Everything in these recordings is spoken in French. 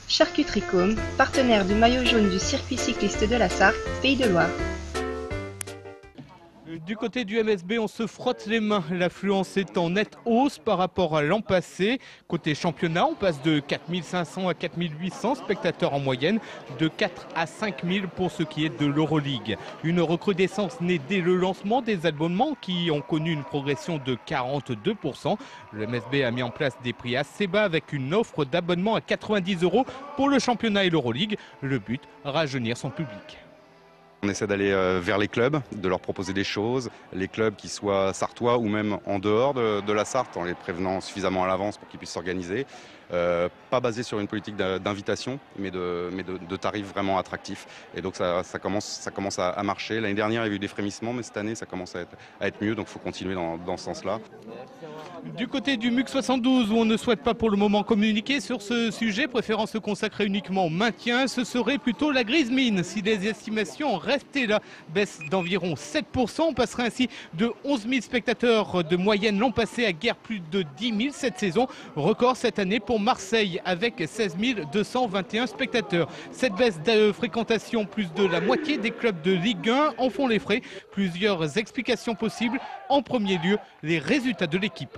Charcuterie Côme, partenaire du maillot jaune du circuit cycliste de la Sarthe, Pays de Loire. Du côté du MSB, on se frotte les mains. L'affluence est en nette hausse par rapport à l'an passé. Côté championnat, on passe de 4500 à 4800 spectateurs en moyenne, de 4 à 5000 pour ce qui est de l'Euroleague. Une recrudescence née dès le lancement des abonnements qui ont connu une progression de 42%. Le MSB a mis en place des prix assez bas avec une offre d'abonnement à 90 € pour le championnat et l'Euroleague. Le but, rajeunir son public. On essaie d'aller vers les clubs, de leur proposer des choses, les clubs qui soient sartois ou même en dehors de la Sarthe, en les prévenant suffisamment à l'avance pour qu'ils puissent s'organiser. Pas basé sur une politique d'invitation, mais de tarifs vraiment attractifs. Et donc ça commence à marcher. L'année dernière, il y a eu des frémissements, mais cette année, ça commence à être mieux. Donc il faut continuer dans ce sens-là. Du côté du MUC 72, où on ne souhaite pas pour le moment communiquer sur ce sujet, préférant se consacrer uniquement au maintien, ce serait plutôt la grise mine. Si les estimations restaient là, baisse d'environ 7%, on passerait ainsi de 11 000 spectateurs de moyenne l'an passé à guère plus de 10 000 cette saison. Record cette année pour Marseille avec 16 221 spectateurs. Cette baisse de fréquentation, plus de la moitié des clubs de Ligue 1 en font les frais. Plusieurs explications possibles. En premier lieu, les résultats de l'équipe.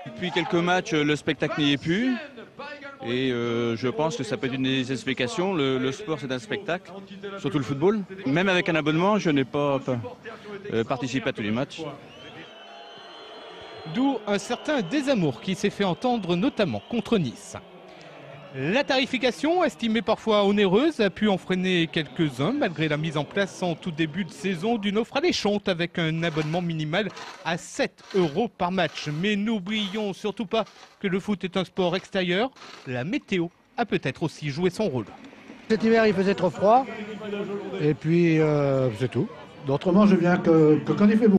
Depuis quelques matchs, le spectacle n'y est plus. Et je pense que ça peut être une des explications. Le sport, c'est un spectacle, surtout le football. Même avec un abonnement, je n'ai pas participé à tous les matchs. D'où un certain désamour qui s'est fait entendre notamment contre Nice. La tarification, estimée parfois onéreuse, a pu en freiner quelques-uns malgré la mise en place en tout début de saison d'une offre alléchante avec un abonnement minimal à 7 € par match. Mais n'oublions surtout pas que le foot est un sport extérieur. La météo a peut-être aussi joué son rôle. Cet hiver, il faisait trop froid et puis c'est tout. Autrement, je viens que quand il fait beau.